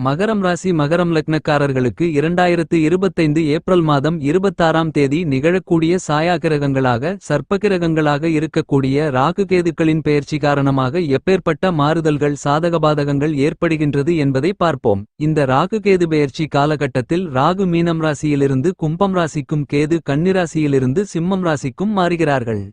மகரம் ராசி மகரம் லக்னக்காரர்களுக்கு 2025 ஏப்ரல் மாதம் 26ஆம் தேதி நிகழக்கூடிய சாயாகிரகங்களாக சர்ப்பகிரகங்களாக இருக்கக்கூடிய ராகு கேதுக்களின் பெயர்ச்சி காரணமாக எப்பேற்பட்ட மாறுதல்கள் சாதகபாதகங்கள் ஏற்படுகின்றது என்பதை பார்ப்போம். இந்த ராகு கேது பெயர்ச்சி காலகட்டத்தில் ராகு மீனம் ராசியிலிருந்து கும்பம் ராசிக்கும் கேது கன்னிராசியிலிருந்து சிம்மம் ராசிக்கும் மாறுகிறார்கள்.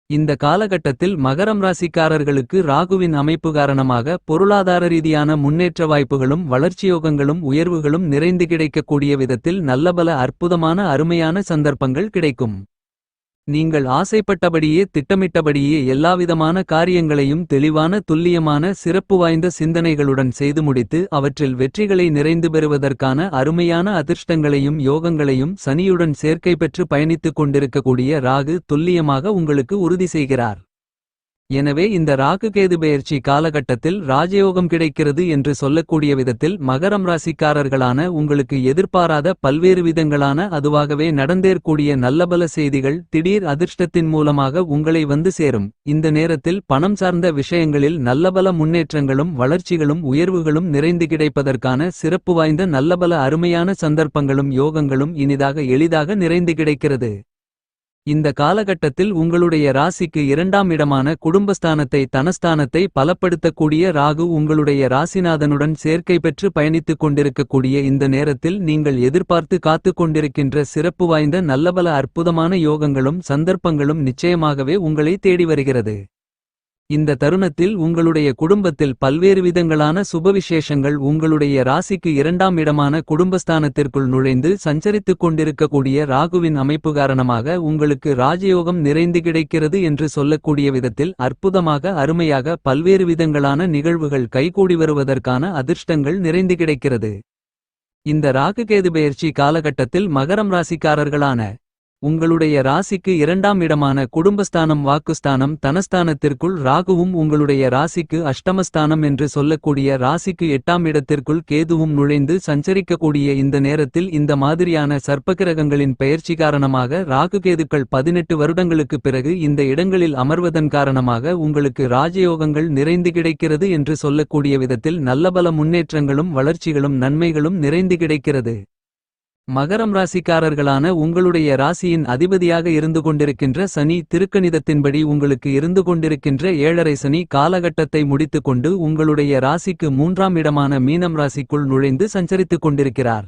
இந்த காலகட்டத்தில் மகரம் ராசிக்காரர்களுக்கு ராகுவின் அமைப்பு காரணமாக பொருளாதார ரீதியான முன்னேற்ற வாய்ப்புகளும் வளர்ச்சியோகங்களும் உயர்வுகளும் நிறைந்து கிடைக்கக்கூடிய விதத்தில் நல்லபல அற்புதமான அருமையான சந்தர்ப்பங்கள் கிடைக்கும். நீங்கள் ஆசைப்பட்டபடியே திட்டமிட்டபடியே எல்லாவிதமான காரியங்களையும் தெளிவான துல்லியமான சிறப்பு வாய்ந்த சிந்தனைகளுடன் செய்து முடித்து அவற்றில் வெற்றிகளை நிறைந்து பெறுவதற்கான அருமையான அதிர்ஷ்டங்களையும் யோகங்களையும் சனியுடன் சேர்க்கை பெற்று பயணித்துக் கொண்டிருக்கக்கூடிய ராகு துல்லியமாக உங்களுக்கு உறுதி செய்கிறார். எனவே இந்த ராகு கேது பெயர்ச்சி காலகட்டத்தில் ராஜயோகம் கிடைக்கிறது என்று சொல்லக்கூடிய விதத்தில் மகரம் ராசிக்காரர்களான உங்களுக்கு எதிர்பாராத பல்வேறு விதங்களான அதுவாகவே நடந்தேறக்கூடிய நல்லபல செய்திகள் திடீர் அதிர்ஷ்டத்தின் மூலமாக உங்களை வந்து சேரும். இந்த நேரத்தில் பணம் சார்ந்த விஷயங்களில் நல்லபல முன்னேற்றங்களும் வளர்ச்சிகளும் உயர்வுகளும் நிறைந்து கிடைப்பதற்கான சிறப்பு வாய்ந்த நல்லபல அருமையான சந்தர்ப்பங்களும் யோகங்களும் இனிதாக எளிதாக நிறைந்து கிடைக்கிறது. இந்த காலகட்டத்தில் உங்களுடைய ராசிக்கு 2ஆம் இடமான குடும்பஸ்தானத்தை தனஸ்தானத்தை பலப்படுத்தக்கூடிய ராகு உங்களுடைய ராசிநாதனுடன் சேர்க்கை பெற்று பயணித்துக் கொண்டிருக்கக்கூடிய இந்த நேரத்தில் நீங்கள் எதிர்பார்த்து காத்துக் கொண்டிருக்கின்ற சிறப்பு வாய்ந்த நல்லபல அற்புதமான யோகங்களும் சந்தர்ப்பங்களும் நிச்சயமாகவே உங்களை தேடி வருகிறது. இந்த தருணத்தில் உங்களுடைய குடும்பத்தில் பல்வேறு விதங்களான சுபவிசேஷங்கள் உங்களுடைய ராசிக்கு 2ஆம் இடமான குடும்பஸ்தானத்திற்குள் நுழைந்து சஞ்சரித்துக் கொண்டிருக்கக்கூடிய ராகுவின் அமைப்பு காரணமாக உங்களுக்கு ராஜயோகம் நிறைந்து கிடைக்கிறது என்று சொல்லக்கூடிய விதத்தில் அற்புதமாக அருமையாக பல்வேறு விதங்களான நிகழ்வுகள் கைகூடி வருவதற்கான அதிர்ஷ்டங்கள் நிறைந்து கிடைக்கிறது. இந்த ராகு கேது பெயர்ச்சி காலகட்டத்தில் மகரம் ராசிக்காரர்களான உங்களுடைய ராசிக்கு 2ஆம் இடமான குடும்பஸ்தானம் வாக்குஸ்தானம் தனஸ்தானத்திற்குள் ராகுவும் உங்களுடைய ராசிக்கு அஷ்டமஸ்தானம் என்று சொல்லக்கூடிய ராசிக்கு 8ஆம் இடத்திற்குள் கேதுவும் நுழைந்து சஞ்சரிக்கக்கூடிய இந்த நேரத்தில் இந்த மாதிரியான சர்ப்பகிரகங்களின் பெயர்ச்சி காரணமாக ராகு கேதுக்கள் 18 வருடங்களுக்கு பிறகு இந்த இடங்களில் அமர்வதன் காரணமாக உங்களுக்கு ராஜயோகங்கள் நிறைந்து கிடைக்கிறது என்று சொல்லக்கூடிய விதத்தில் நல்லபல முன்னேற்றங்களும் வளர்ச்சிகளும் நன்மைகளும் நிறைந்து கிடைக்கிறது. மகரம் ராசிக்காரர்களான உங்களுடைய ராசியின் அதிபதியாக இருந்து கொண்டிருக்கின்ற சனி திருக்கணிதத்தின்படி உங்களுக்கு இருந்து கொண்டிருக்கின்ற 7.5 சனி காலகட்டத்தை முடித்துக்கொண்டு உங்களுடைய ராசிக்கு 3ஆம் இடமான மீனம் ராசிக்குள் நுழைந்து சஞ்சரித்துக் கொண்டிருக்கிறார்.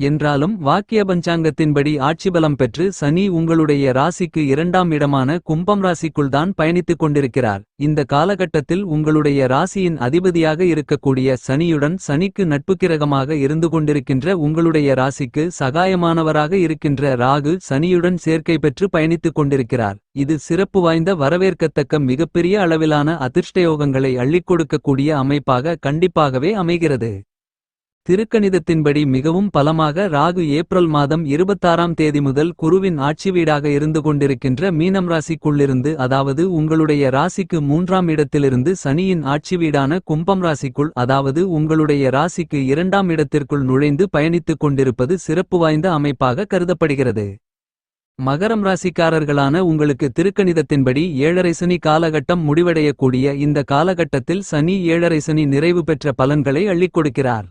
என்றாலும் வாக்கிய பஞ்சாங்கத்தின்படி ஆட்சிபலம் பெற்று சனி உங்களுடைய ராசிக்கு 2ஆம் இடமான கும்பம் ராசிக்குள் தான் பயணித்துக் கொண்டிருக்கிறார். இந்த காலகட்டத்தில் உங்களுடைய ராசியின் அதிபதியாக இருக்கக்கூடிய சனியுடன் சனிக்கு நட்புக்கிரகமாக இருந்து கொண்டிருக்கின்ற உங்களுடைய ராசிக்கு சகாயமானவராக இருக்கின்ற ராகு சனியுடன் சேர்க்கை பெற்று பயணித்துக் கொண்டிருக்கிறார். இது சிறப்பு வாய்ந்த வரவேற்கத்தக்க மிகப்பெரிய அளவிலான அதிர்ஷ்டயோகங்களை அள்ளிக் கொடுக்கக்கூடிய அமைப்பாக கண்டிப்பாகவே அமைகிறது. திருக்கணிதத்தின்படி மிகவும் பலமாக ராகு ஏப்ரல் மாதம் 26ஆம் தேதி முதல் குருவின் ஆட்சி வீடாக இருந்து கொண்டிருக்கின்ற மீனம் ராசிக்குள்ளிருந்து அதாவது உங்களுடைய ராசிக்கு 3ஆம் இடத்திலிருந்து சனியின் ஆட்சி வீடான கும்பம் ராசிக்குள் அதாவது உங்களுடைய ராசிக்கு 2ஆம் இடத்திற்குள் நுழைந்து பயணித்துக் கொண்டிருப்பது சிறப்பு வாய்ந்த அமைப்பாக கருதப்படுகிறது. மகரம் ராசிக்காரர்களான உங்களுக்கு திருக்கணிதத்தின்படி 7.5 சனி காலகட்டம் முடிவடையக்கூடிய இந்த காலகட்டத்தில் சனி 7.5 சனி நிறைவு பெற்ற பலன்களை அள்ளிக் கொடுக்கிறார்.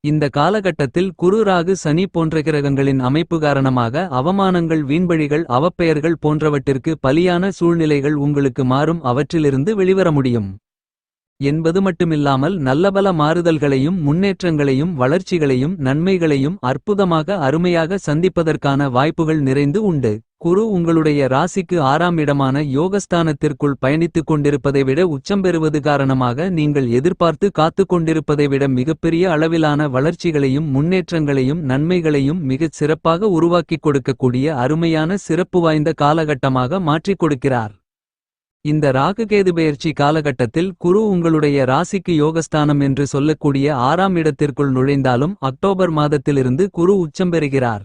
இந்த காலகட்டத்தில் குரு ராகு சனி போன்ற கிரகங்களின் அமைப்பு காரணமாக அவமானங்கள் வீண்பழிகள் அவப்பெயர்கள் போன்றவற்றிற்கு பலியான சூழ்நிலைகள் உங்களுக்கு மாறும் அவற்றிலிருந்து வெளிவர முடியும் என்பது மட்டுமில்லாமல் நல்லபல மாறுதல்களையும் முன்னேற்றங்களையும் வளர்ச்சிகளையும் நன்மைகளையும் அற்புதமாக அருமையாக சந்திப்பதற்கான வாய்ப்புகள் நிறைந்து உண்டு. குரு உங்களுடைய ராசிக்கு 6ஆம் இடமான யோகஸ்தானத்திற்குள் பயணித்துக் கொண்டிருப்பதை விட உச்சம் பெறுவது காரணமாக நீங்கள் எதிர்பார்த்து காத்துக் கொண்டிருப்பதை விட மிகப்பெரிய அளவிலான வளர்ச்சிகளையும் முன்னேற்றங்களையும் நன்மைகளையும் மிகச் சிறப்பாக உருவாக்கிக் கொடுக்கக்கூடிய அருமையான சிறப்பு வாய்ந்த காலகட்டமாக மாற்றிக் கொடுக்கிறார். இந்த ராகு கேது பெயர்ச்சி காலகட்டத்தில் குரு உங்களுடைய ராசிக்கு யோகஸ்தானம் என்று சொல்லக்கூடிய 6ஆம் இடத்திற்குள் நுழைந்தாலும் அக்டோபர் மாதத்திலிருந்து குரு உச்சம் பெறுகிறார்.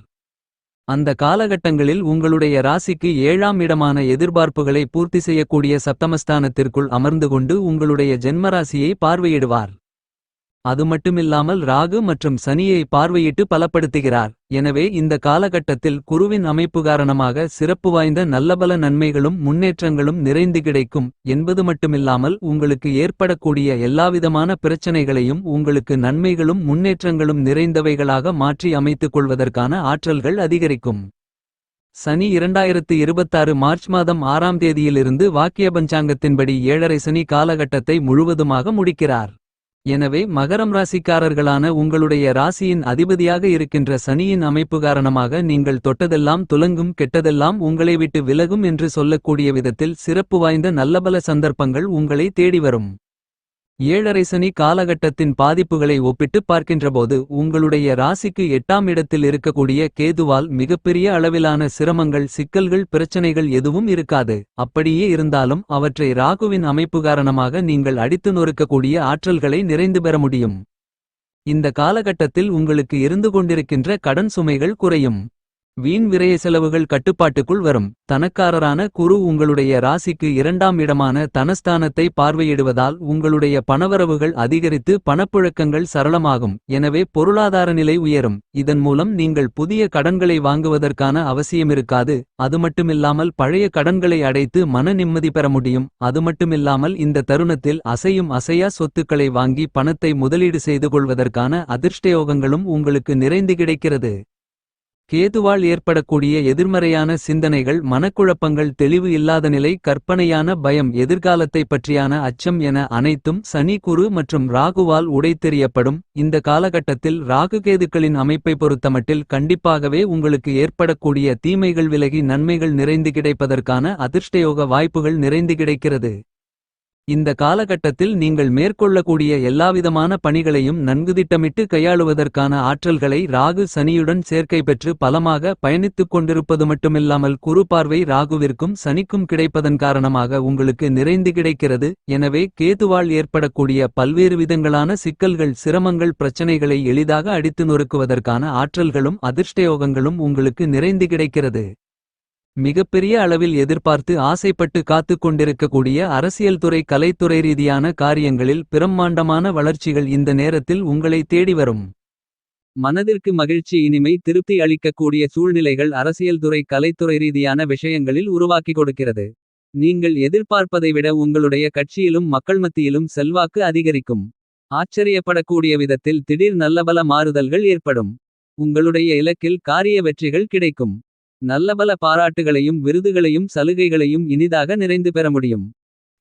அந்த காலகட்டங்களில் உங்களுடைய ராசிக்கு 7ஆம் இடமான எதிர்பார்ப்புகளை பூர்த்தி செய்யக்கூடிய சப்தமஸ்தானத்திற்குள் அமர்ந்து கொண்டு உங்களுடைய ஜென்மராசியை பார்வையிடுவார். அது மட்டுமில்லாமல் ராகு மற்றும் சனியை பார்வையிட்டு பலப்படுத்துகிறார். எனவே இந்த காலகட்டத்தில் குருவின் அமைப்பு காரணமாக சிறப்பு வாய்ந்த நல்லபல நன்மைகளும் முன்னேற்றங்களும் நிறைந்து கிடைக்கும் என்பது மட்டுமில்லாமல் உங்களுக்கு ஏற்படக்கூடிய எல்லாவிதமான பிரச்சனைகளையும் உங்களுக்கு நன்மைகளும் முன்னேற்றங்களும் நிறைந்தவைகளாக மாற்றி அமைத்துக் கொள்வதற்கான ஆற்றல்கள் அதிகரிக்கும். சனி 2026 மார்ச் மாதம் 6ஆம் தேதியிலிருந்து வாக்கிய பஞ்சாங்கத்தின்படி 7.5 சனி காலகட்டத்தை முழுவதுமாக முடிக்கிறார். எனவே மகரம் ராசிக்காரர்களான உங்களுடைய ராசியின் அதிபதியாக இருக்கின்ற சனியின் அமைப்பு காரணமாக நீங்கள் தொட்டதெல்லாம் துலங்கும், கெட்டதெல்லாம் உங்களை விட்டு விலகும் என்று சொல்லக்கூடிய விதத்தில் சிறப்பு வாய்ந்த நல்லபல சந்தர்ப்பங்கள் உங்களை தேடி வரும். 7.5 சனி காலகட்டத்தின் பாதிப்புகளை ஒப்பிட்டு பார்க்கின்றபோது உங்களுடைய ராசிக்கு 8ஆம் இடத்தில் இருக்கக்கூடிய கேதுவால் மிகப்பெரிய அளவிலான சிரமங்கள், சிக்கல்கள், பிரச்சனைகள் எதுவும் இருக்காது. அப்படியே இருந்தாலும் அவற்றை ராகுவின் அமைப்பு காரணமாக நீங்கள் அடித்து நொறுக்கக்கூடிய ஆற்றல்களை நிறைந்து பெற முடியும். இந்த காலகட்டத்தில் உங்களுக்கு இருந்து கொண்டிருக்கின்ற கடன் சுமைகள் குறையும். வீண் விரய செலவுகள் கட்டுப்பாட்டுக்குள் வரும். தனக்காரரான குரு உங்களுடைய ராசிக்கு 2ஆம் இடமான தனஸ்தானத்தை பார்வையிடுவதால் உங்களுடைய பணவரவுகள் அதிகரித்து பணப்புழக்கங்கள் சரளமாகும். எனவே பொருளாதார நிலை உயரும். இதன் மூலம் நீங்கள் புதிய கடன்களை வாங்குவதற்கான அவசியமிருக்காது. அது மட்டுமில்லாமல் பழைய கடன்களை அடைத்து மன நிம்மதி பெற முடியும். அது மட்டுமில்லாமல் இந்த தருணத்தில் அசையும் அசையா சொத்துக்களை வாங்கி பணத்தை முதலீடு செய்து கொள்வதற்கான அதிர்ஷ்டயோகங்களும் உங்களுக்கு நிறைந்து கிடைக்கிறது. கேதுவால் ஏற்படக்கூடிய எதிர்மறையான சிந்தனைகள், மனக்குழப்பங்கள், தெளிவு இல்லாத நிலை, கற்பனையான பயம், எதிர்காலத்தை பற்றியான அச்சம் என அனைத்தும் சனி, குரு மற்றும் ராகுவால் உடைத்தெறியப்படும். இந்த காலகட்டத்தில் ராகு கேதுக்களின் அமைப்பை பொறுத்தமட்டில் கண்டிப்பாகவே உங்களுக்கு ஏற்படக்கூடிய தீமைகள் விலகி நன்மைகள் நிறைந்து கிடைப்பதற்கான அதிர்ஷ்டயோக வாய்ப்புகள் நிறைந்து கிடைக்கிறது. இந்த காலகட்டத்தில் நீங்கள் மேற்கொள்ளக்கூடிய எல்லாவிதமான பணிகளையும் நன்கு திட்டமிட்டு கையாளுவதற்கான ஆற்றல்களை ராகு சனியுடன் சேர்க்கை பெற்று பலமாக பயணித்துக் கொண்டிருப்பது மட்டுமில்லாமல் குரு பார்வை ராகுவிற்கும் சனிக்கும் கிடைப்பதன் காரணமாக உங்களுக்கு நிறைந்து கிடைக்கிறது. எனவே கேதுவால் ஏற்படக்கூடிய பல்வேறு விதங்களான சிக்கல்கள், சிரமங்கள், பிரச்சனைகளை எளிதாக அடித்து நொறுக்குவதற்கான ஆற்றல்களும் அதிர்ஷ்டயோகங்களும் உங்களுக்கு நிறைந்து கிடைக்கிறது. மிகப்பெரிய அளவில் எதிர்பார்த்து ஆசைப்பட்டு காத்துக் கொண்டிருக்கக்கூடிய அரசியல் துறை, கலைத்துறை ரீதியான காரியங்களில் பிரம்மாண்டமான வளர்ச்சிகள் இந்த நேரத்தில் உங்களை தேடி வரும். மனதிற்கு மகிழ்ச்சி, இனிமை, திருப்தி அளிக்கக்கூடிய சூழ்நிலைகள் அரசியல் துறை, கலைத்துறை ரீதியான விஷயங்களில் உருவாக்கி கொடுக்கிறது. நீங்கள் எதிர்பார்ப்பதை விட உங்களுடைய கட்சியிலும் மக்கள் மத்தியிலும் செல்வாக்கு அதிகரிக்கும். ஆச்சரியப்படக்கூடிய விதத்தில் திடீர் நல்லபல மாறுதல்கள் ஏற்படும். உங்களுடைய இலக்கில் காரிய வெற்றிகள் கிடைக்கும். நல்லபல பாராட்டுகளையும் விருதுகளையும் சலுகைகளையும் இனிதாக நிறைந்து பெற முடியும்.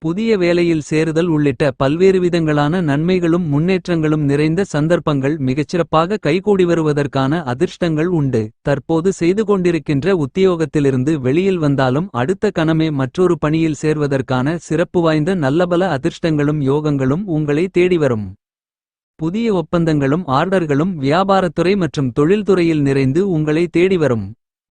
புதிய வேலையில் சேருதல் உள்ளிட்ட பல்வேறு விதங்களான நன்மைகளும் முன்னேற்றங்களும் நிறைந்த சந்தர்ப்பங்கள் மிகச்சிறப்பாக கைகூடி வருவதற்கான அதிர்ஷ்டங்கள் உண்டு. தற்போது செய்து கொண்டிருக்கின்ற உத்தியோகத்திலிருந்து வெளியில் வந்தாலும் அடுத்த கணமே மற்றொரு பணியில் சேர்வதற்கான சிறப்பு வாய்ந்த நல்லபல அதிர்ஷ்டங்களும் யோகங்களும் உங்களை தேடி வரும். புதிய ஒப்பந்தங்களும் ஆர்டர்களும் வியாபாரத்துறை மற்றும் தொழில்துறையில் நிறைந்து உங்களை தேடி வரும்.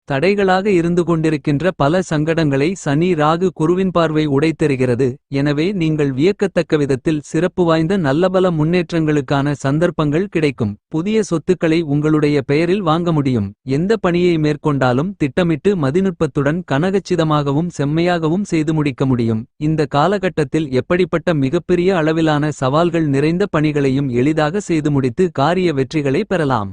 தடைகளாக இருந்து கொண்டிருக்கின்ற பல சங்கடங்களை சனி, ராகு, குருவின் பார்வை உடைத்தெறிகிறது. எனவே நீங்கள் வியக்கத்தக்க விதத்தில் சிறப்பு வாய்ந்த நல்லபல முன்னேற்றங்களுக்கான சந்தர்ப்பங்கள் கிடைக்கும். புதிய சொத்துக்களை உங்களுடைய பெயரில் வாங்க முடியும். எந்த பணியை மேற்கொண்டாலும் திட்டமிட்டு மதிநுட்பத்துடன் கனகச்சிதமாகவும் செம்மையாகவும் செய்து முடிக்க முடியும். இந்த காலகட்டத்தில் எப்படிப்பட்ட மிகப்பெரிய அளவிலான சவால்கள் நிறைந்த பணிகளையும் எளிதாக செய்து முடித்து காரிய வெற்றிகளை பெறலாம்.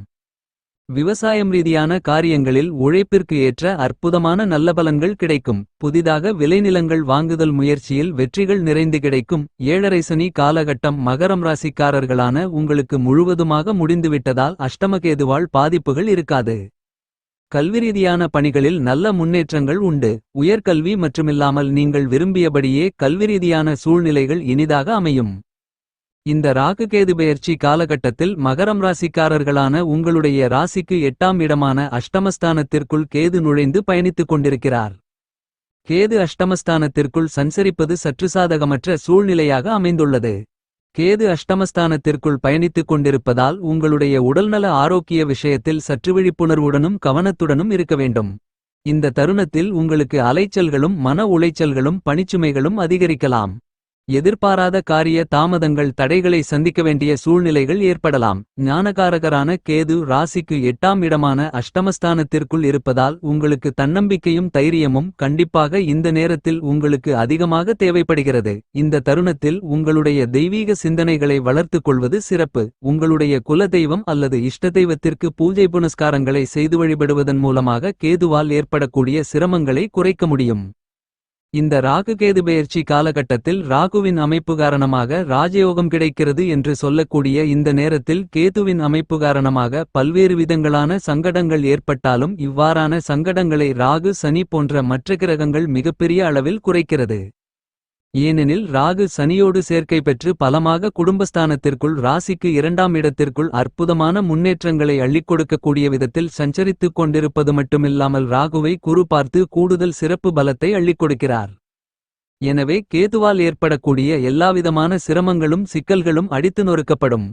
விவசாயம் ரீதியான காரியங்களில் உழைப்பிற்கு ஏற்ற அற்புதமான நல்ல பலன்கள் கிடைக்கும். புதிதாக விளைநிலங்கள் வாங்குதல் முயற்சியில் வெற்றிகள் நிறைந்து கிடைக்கும். 7.5 சனி காலகட்டம் மகரம் ராசிக்காரர்களான உங்களுக்கு முழுவதுமாக முடிந்துவிட்டதால் அஷ்டமகேதுவால் பாதிப்புகள் இருக்காது. கல்விரீதியான பணிகளில் நல்ல முன்னேற்றங்கள் உண்டு. உயர்கல்வி மட்டுமில்லாமல் நீங்கள் விரும்பியபடியே கல்விரீதியான சூழ்நிலைகள் இனிதாக அமையும். இந்த ராகுகேது பெயர்ச்சி காலகட்டத்தில் மகரம் ராசிக்காரர்களான உங்களுடைய ராசிக்கு 8ஆம் இடமான அஷ்டமஸ்தானத்திற்குள் கேது நுழைந்து பயணித்துக் கொண்டிருக்கிறார். கேது அஷ்டமஸ்தானத்திற்குள் சஞ்சரிப்பது சற்று சாதகமற்ற சூழ்நிலையாக அமைந்துள்ளது. கேது அஷ்டமஸ்தானத்திற்குள் பயணித்துக் கொண்டிருப்பதால் உங்களுடைய உடல்நல ஆரோக்கிய விஷயத்தில் சற்று விழிப்புணர்வுடனும் கவனத்துடனும் இருக்க வேண்டும். இந்த தருணத்தில் உங்களுக்கு அலைச்சல்களும் மன உளைச்சல்களும் பணிச்சுமைகளும் அதிகரிக்கலாம். எதிர்பாராத காரிய தாமதங்கள் தடைகளை சந்திக்க வேண்டிய சூழ்நிலைகள் ஏற்படலாம். ஞானகாரகரான கேது ராசிக்கு 8ஆம் இடமான அஷ்டமஸ்தானத்திற்குள் இருப்பதால் உங்களுக்கு தன்னம்பிக்கையும் தைரியமும் கண்டிப்பாக இந்த நேரத்தில் உங்களுக்கு அதிகமாக தேவைப்படுகிறது. இந்த தருணத்தில் உங்களுடைய தெய்வீக சிந்தனைகளை வளர்த்துக் கொள்வது சிறப்பு. உங்களுடைய குல தெய்வம் அல்லது இஷ்ட தெய்வத்திற்கு பூஜை புனஸ்காரங்களை செய்து வழிபடுவதன் மூலமாக கேதுவால் ஏற்படக்கூடிய சிரமங்களை குறைக்க முடியும். இந்த ராகு கேது பெயர்ச்சி காலகட்டத்தில் ராகுவின் அமைப்பு காரணமாக ராஜயோகம் கிடைக்கிறது என்று சொல்லக்கூடிய இந்த நேரத்தில் கேதுவின் அமைப்பு காரணமாக பல்வேறு விதங்களான சங்கடங்கள் ஏற்பட்டாலும் இவ்வாறான சங்கடங்களை ராகு சனி போன்ற மற்ற கிரகங்கள் மிகப்பெரிய அளவில் குறைக்கிறது. ஏனெனில் ராகு சனியோடு சேர்க்கை பெற்று பலமாக குடும்பஸ்தானத்திற்குள் ராசிக்கு 2ஆம் இடத்திற்குள் அற்புதமான முன்னேற்றங்களை அள்ளிக் கொடுக்கக்கூடிய விதத்தில் சஞ்சரித்துக் கொண்டிருப்பது மட்டுமில்லாமல் ராகுவை குரு பார்த்து கூடுதல் சிறப்பு பலத்தை அள்ளிக் கொடுக்கிறார். எனவே கேதுவால் ஏற்படக்கூடிய எல்லாவிதமான சிரமங்களும் சிக்கல்களும் அடித்து நொறுக்கப்படும்.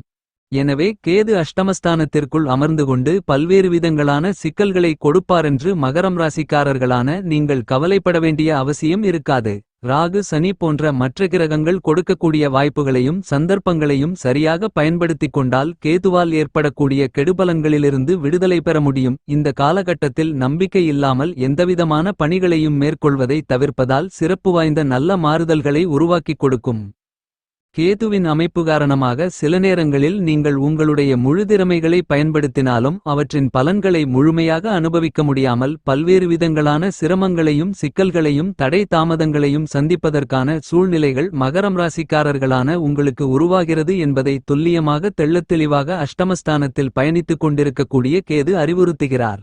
எனவே கேது அஷ்டமஸ்தானத்திற்குள் அமர்ந்து கொண்டு பல்வேறு விதங்களான சிக்கல்களை கொடுப்பாரென்று மகரம் ராசிக்காரர்களான நீங்கள் கவலைப்பட வேண்டிய அவசியம் இருக்காது. ராகு சனி போன்ற மற்ற கிரகங்கள் கொடுக்கக்கூடிய வாய்ப்புகளையும் சந்தர்ப்பங்களையும் சரியாக பயன்படுத்திக் கொண்டால் கேதுவால் ஏற்படக்கூடிய கெடுபலன்களிலிருந்து விடுதலை பெற முடியும். இந்த காலகட்டத்தில் நம்பிக்கை இல்லாமல் எந்தவிதமான பணிகளையும் மேற்கொள்வதை தவிர்ப்பதால் சிறப்பு வாய்ந்த நல்ல மாறுதல்களை உருவாக்கிக் கொடுக்கும். கேதுவின் அமைப்பு காரணமாக சில நேரங்களில் நீங்கள் உங்களுடைய முழு திறமைகளை பயன்படுத்தினாலும் அவற்றின் பலன்களை முழுமையாக அனுபவிக்க முடியாமல் பல்வேறு விதங்களான சிரமங்களையும் சிக்கல்களையும் தடை தாமதங்களையும் சந்திப்பதற்கான சூழ்நிலைகள் மகரம் ராசிக்காரர்களான உங்களுக்கு உருவாகிறது என்பதை துல்லியமாக தெள்ளத்தெளிவாக அஷ்டமஸ்தானத்தில் பயணித்துக் கொண்டிருக்கக்கூடிய கேது அறிவுறுத்துகிறார்.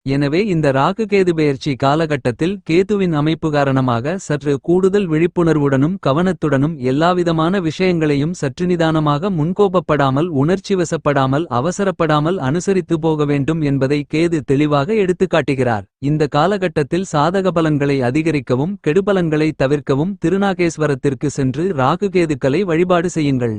எனவே இந்த ராகு கேது பெயர்ச்சி காலகட்டத்தில் கேதுவின் அமைப்பு காரணமாக சற்று கூடுதல் விழிப்புணர்வுடனும் கவனத்துடனும் எல்லாவிதமான விஷயங்களையும் சற்று நிதானமாக முன்கோபப்படாமல் உணர்ச்சிவசப்படாமல் அவசரப்படாமல் அனுசரித்து போக வேண்டும் என்பதை கேது தெளிவாக எடுத்துக்காட்டுகிறார். இந்த காலகட்டத்தில் சாதக பலன்களை அதிகரிக்கவும் கெடுபலன்களை தவிர்க்கவும் திருநாகேஸ்வரத்திற்கு சென்று ராகு கேதுக்களை வழிபாடு செய்யுங்கள்.